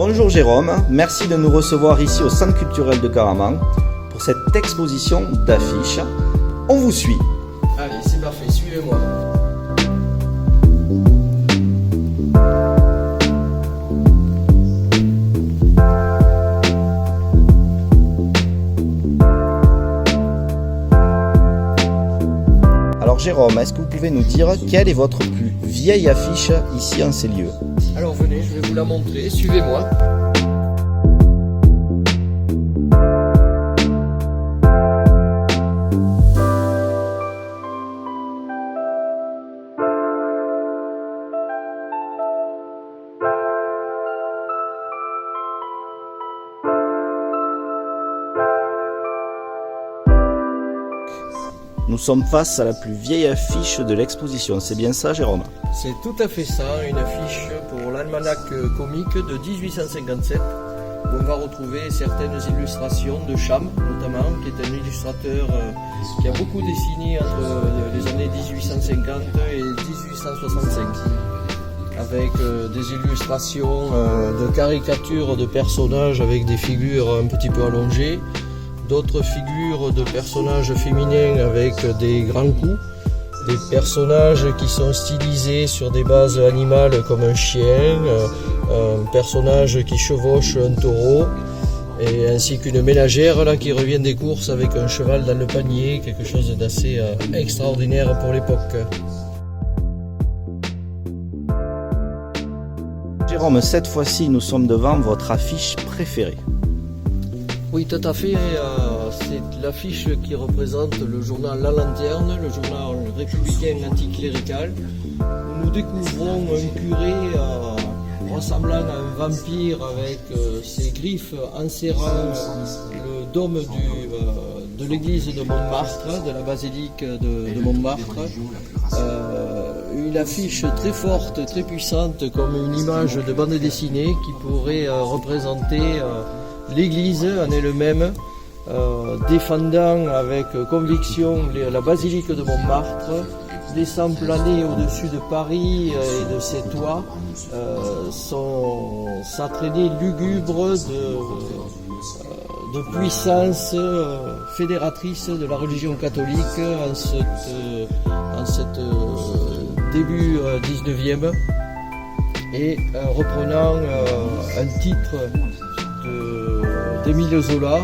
Bonjour Jérôme, merci de nous recevoir ici au Centre culturel de Caraman pour cette exposition d'affiches. On vous suit. Allez, c'est parfait, suivez-moi. Alors Jérôme, est-ce que vous pouvez nous dire quelle est votre plus vieille affiche ici en ces lieux? Alors venez, je vais vous la montrer, suivez-moi. Nous sommes face à la plus vieille affiche de l'exposition, c'est bien ça Jérôme? C'est tout à fait ça, une affiche pour l'almanach comique de 1857 où on va retrouver certaines illustrations de Cham notamment, qui est un illustrateur qui a beaucoup dessiné entre les années 1850 et 1865 avec des illustrations de caricatures de personnages avec des figures un petit peu allongées, d'autres figures de personnages féminins avec des grands coups, des personnages qui sont stylisés sur des bases animales comme un chien, un personnage qui chevauche un taureau, et ainsi qu'une ménagère là, qui revient des courses avec un cheval dans le panier, quelque chose d'assez extraordinaire pour l'époque. Jérôme, cette fois-ci nous sommes devant votre affiche préférée. Oui, tout à fait. C'est l'affiche qui représente le journal La Lanterne, le journal républicain anticlérical, où nous découvrons un curé ressemblant à un vampire avec ses griffes enserrant le dôme de l'église de Montmartre, de la basilique de Montmartre. Une affiche très forte, très puissante, comme une image de bande dessinée qui pourrait représenter l'église en elle-même, défendant avec conviction la basilique de Montmartre, laissant planer au-dessus de Paris et de ses toits sa traînée lugubre de puissance fédératrice de la religion catholique en cette début 19e, et reprenant un titre d'Émile Zola,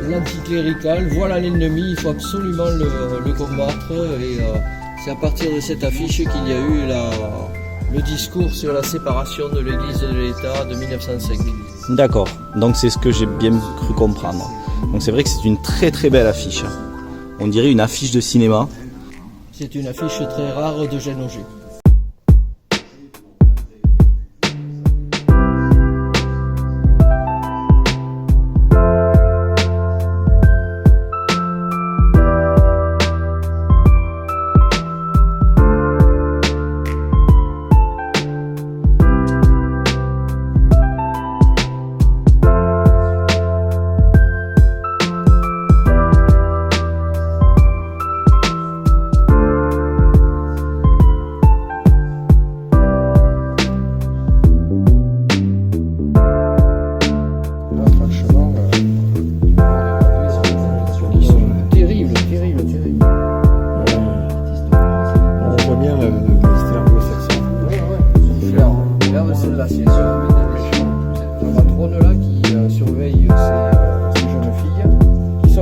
l'anticlérical, voilà l'ennemi, il faut absolument le combattre, et c'est à partir de cette affiche qu'il y a eu le discours sur la séparation de l'Église de l'État de 1905. D'accord, donc c'est ce que j'ai bien cru comprendre. Donc c'est vrai que c'est une très très belle affiche. On dirait une affiche de cinéma. C'est une affiche très rare de Jeanne Auger.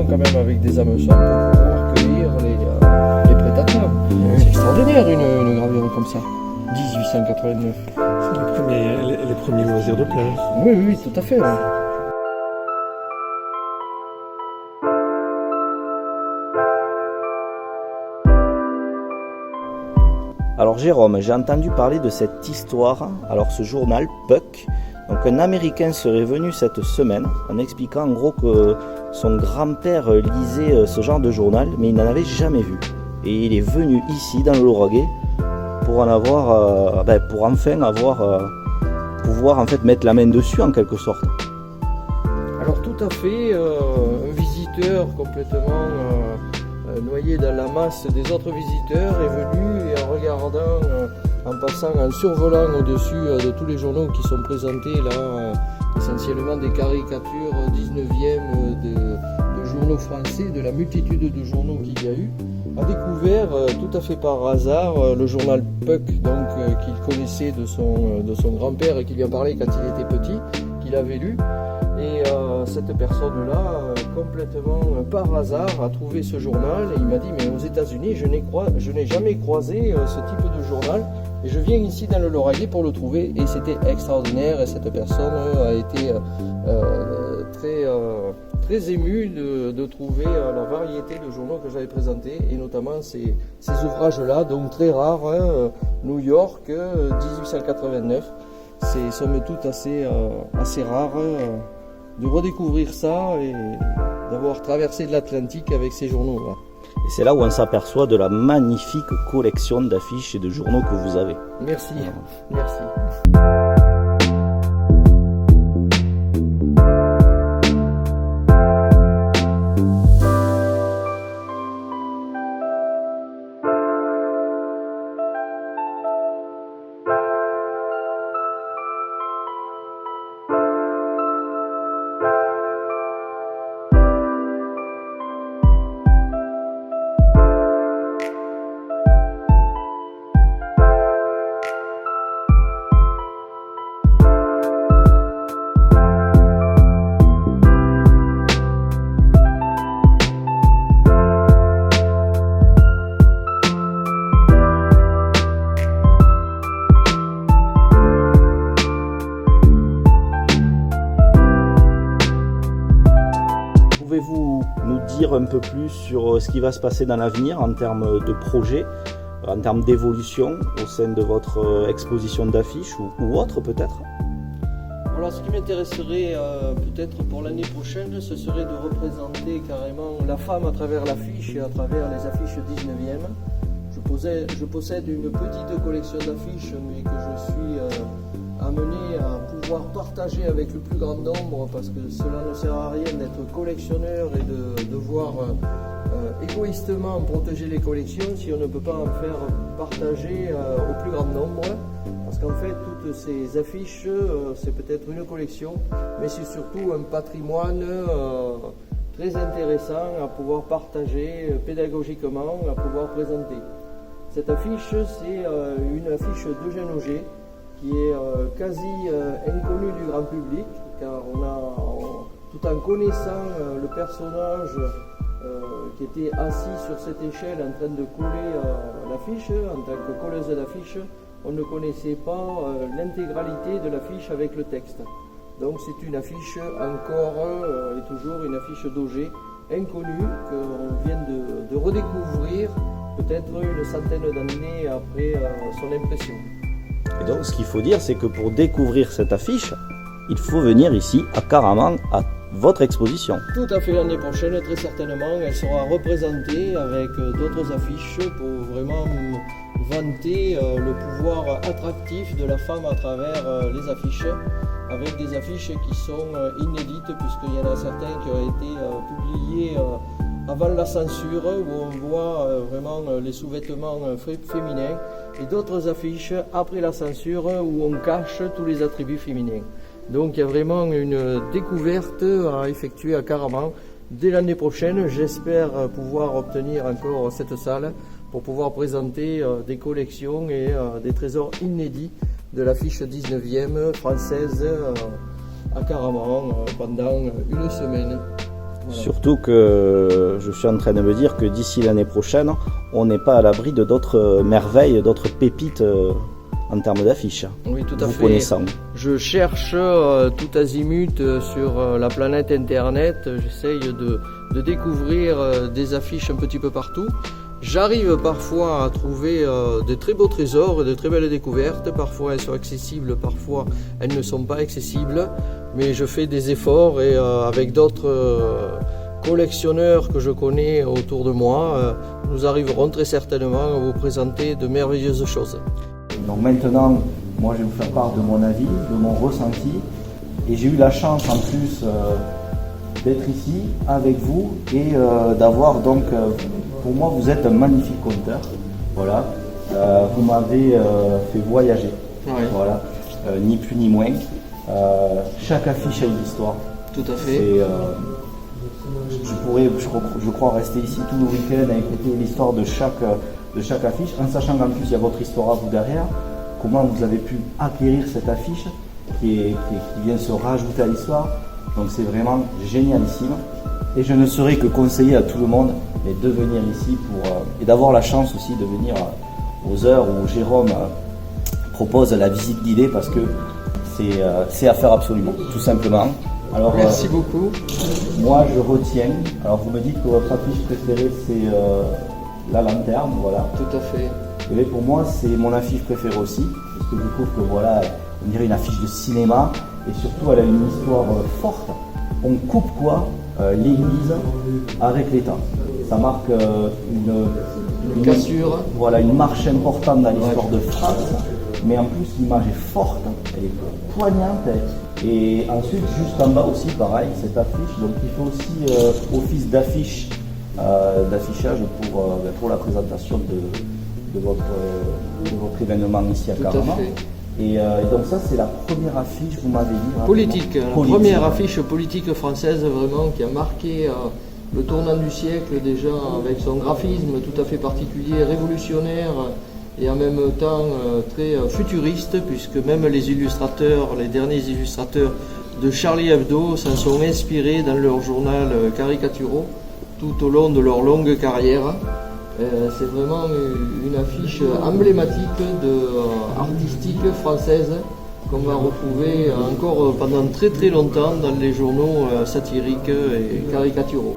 Quand même avec des hameçons pour pouvoir cueillir les prédateurs. C'est extraordinaire une gravure comme ça. 1889. C'est les premiers loisirs de plage. Oui, tout à fait. Ouais. Alors Jérôme, j'ai entendu parler de cette histoire. Alors ce journal, Puck, donc un Américain serait venu cette semaine en expliquant en gros que son grand-père lisait ce genre de journal, mais il n'en avait jamais vu. Et il est venu ici dans le Lauragais pour en avoir, pour enfin pouvoir en fait mettre la main dessus en quelque sorte. Alors tout à fait, un visiteur complètement noyé dans la masse des autres visiteurs est venu, et en regardant en passant, en survolant au-dessus de tous les journaux qui sont présentés là, essentiellement des caricatures 19e de journaux français, de la multitude de journaux qu'il y a eu, a découvert tout à fait par hasard le journal Puck, donc qu'il connaissait de son grand-père et qui lui a parlé quand il était petit, qu'il avait lu. Et cette personne-là, complètement par hasard, a trouvé ce journal et il m'a dit mais aux États-Unis je n'ai jamais croisé ce type de journal et je viens ici dans le Lauragais pour le trouver et c'était extraordinaire et cette personne a été très émue de trouver la variété de journaux que j'avais présentés et notamment ces ouvrages-là, donc très rares, New York, 1889, c'est somme toute assez rare. De redécouvrir ça et d'avoir traversé de l'Atlantique avec ces journaux-là. Et c'est là où on s'aperçoit de la magnifique collection d'affiches et de journaux que vous avez. Merci, merci. Pouvez-vous nous dire un peu plus sur ce qui va se passer dans l'avenir en termes de projet, en termes d'évolution au sein de votre exposition d'affiches ou autre peut-être? Alors ce qui m'intéresserait peut-être pour l'année prochaine, ce serait de représenter carrément la femme à travers l'affiche et à travers les affiches 19e. Je possède une petite collection d'affiches mais que je suis amené à pouvoir partager avec le plus grand nombre parce que cela ne sert à rien d'être collectionneur et de devoir égoïstement protéger les collections si on ne peut pas en faire partager au plus grand nombre. Parce qu'en fait, toutes ces affiches, c'est peut-être une collection, mais c'est surtout un patrimoine très intéressant à pouvoir partager pédagogiquement, à pouvoir présenter. Cette affiche, c'est une affiche d'Eugène Auger, qui est quasi inconnue du grand public, car tout en connaissant le personnage qui était assis sur cette échelle en train de coller l'affiche, en tant que colleuse d'affiches, on ne connaissait pas l'intégralité de l'affiche avec le texte. Donc c'est une affiche encore et toujours une affiche d'Auger inconnue qu'on vient de redécouvrir peut-être une centaine d'années après son impression. Et donc ce qu'il faut dire, c'est que pour découvrir cette affiche, il faut venir ici à Caraman à votre exposition. Tout à fait, l'année prochaine, très certainement, elle sera représentée avec d'autres affiches pour vraiment vanter le pouvoir attractif de la femme à travers les affiches, avec des affiches qui sont inédites, puisqu'il y en a certains qui ont été publiés avant la censure, où on voit vraiment les sous-vêtements féminins, et d'autres affiches après la censure, où on cache tous les attributs féminins. Donc il y a vraiment une découverte à effectuer à Caraman. Dès l'année prochaine, j'espère pouvoir obtenir encore cette salle pour pouvoir présenter des collections et des trésors inédits de l'affiche 19e française à Caraman pendant une semaine. Voilà. Surtout que je suis en train de me dire que d'ici l'année prochaine, on n'est pas à l'abri de d'autres merveilles, d'autres pépites en termes d'affiches. Oui, tout à fait. Connaissant. Je cherche tout azimut sur la planète Internet. J'essaye de découvrir des affiches un petit peu partout. J'arrive parfois à trouver de très beaux trésors, de très belles découvertes. Parfois elles sont accessibles, parfois elles ne sont pas accessibles. Mais je fais des efforts et avec d'autres collectionneurs que je connais autour de moi, nous arriverons très certainement à vous présenter de merveilleuses choses. Donc maintenant, moi je vais vous faire part de mon avis, de mon ressenti. Et j'ai eu la chance en plus d'être ici avec vous et d'avoir donc, pour moi vous êtes un magnifique conteur. Voilà. vous m'avez fait voyager. Ouais. Voilà, ni plus ni moins. Chaque affiche a une histoire. Tout à fait. Et, je pourrais, je crois, rester ici tout le week-end à écouter l'histoire de chaque affiche, en sachant qu'en plus il y a votre histoire à vous derrière. Comment vous avez pu acquérir cette affiche qui vient se rajouter à l'histoire. Donc c'est vraiment génialissime. Et je ne saurais que conseiller à tout le monde de venir ici et d'avoir la chance aussi de venir aux heures où Jérôme propose la visite guidée, parce que c'est à faire absolument, tout simplement. Alors, merci beaucoup. Moi je retiens, alors vous me dites que votre affiche préférée c'est la lanterne, voilà. Tout à fait. Et bien, pour moi c'est mon affiche préférée aussi, parce que je trouve que voilà, on dirait une affiche de cinéma, et surtout elle a une histoire forte. On coupe l'église avec l'État. Ça marque une cassure. Voilà, une marche importante dans l'histoire de France, mais en plus l'image est forte, elle est poignante. Et ensuite, juste en bas aussi, pareil, cette affiche, donc il fait aussi office d'affichage pour la présentation de votre événement ici à Caraman. Et donc ça, c'est la première affiche, vous m'avez dit. Politique, la première affiche politique française vraiment qui a marqué le tournant du siècle déjà, avec son graphisme tout à fait particulier, révolutionnaire et en même temps très futuriste, puisque même les illustrateurs, les derniers illustrateurs de Charlie Hebdo s'en sont inspirés dans leur journal caricaturaux tout au long de leur longue carrière. C'est vraiment une affiche emblématique artistique française qu'on va retrouver encore pendant très très longtemps dans les journaux satiriques et caricaturaux.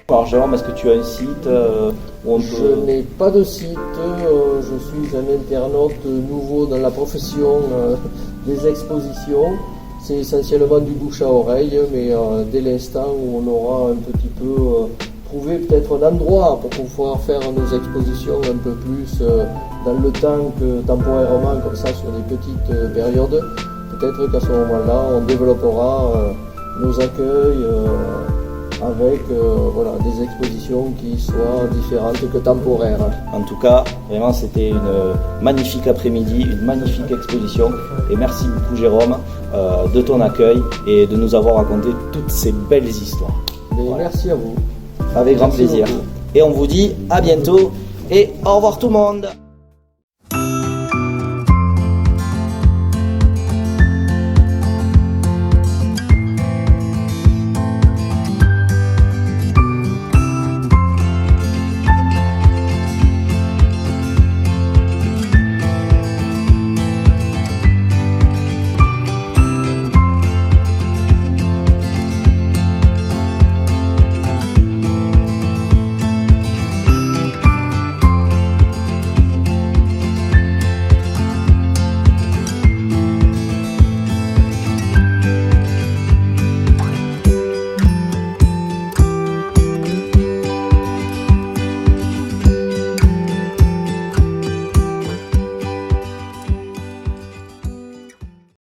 Alors Jérôme, est-ce que tu as un site où on peut... Je n'ai pas de site, je suis un internaute nouveau dans la profession des expositions. C'est essentiellement du bouche à oreille, mais dès l'instant où on aura un petit peu trouvé peut-être un endroit pour pouvoir faire nos expositions un peu plus dans le temps que temporairement, comme ça sur des petites périodes, peut-être qu'à ce moment-là on développera nos accueils avec des expositions qui soient différentes que temporaires. En tout cas, vraiment c'était une magnifique après-midi, une magnifique exposition, et merci beaucoup Jérôme de ton accueil et de nous avoir raconté toutes ces belles histoires. Voilà. Merci à vous. Avec grand plaisir. Et on vous dit à bientôt et au revoir tout le monde.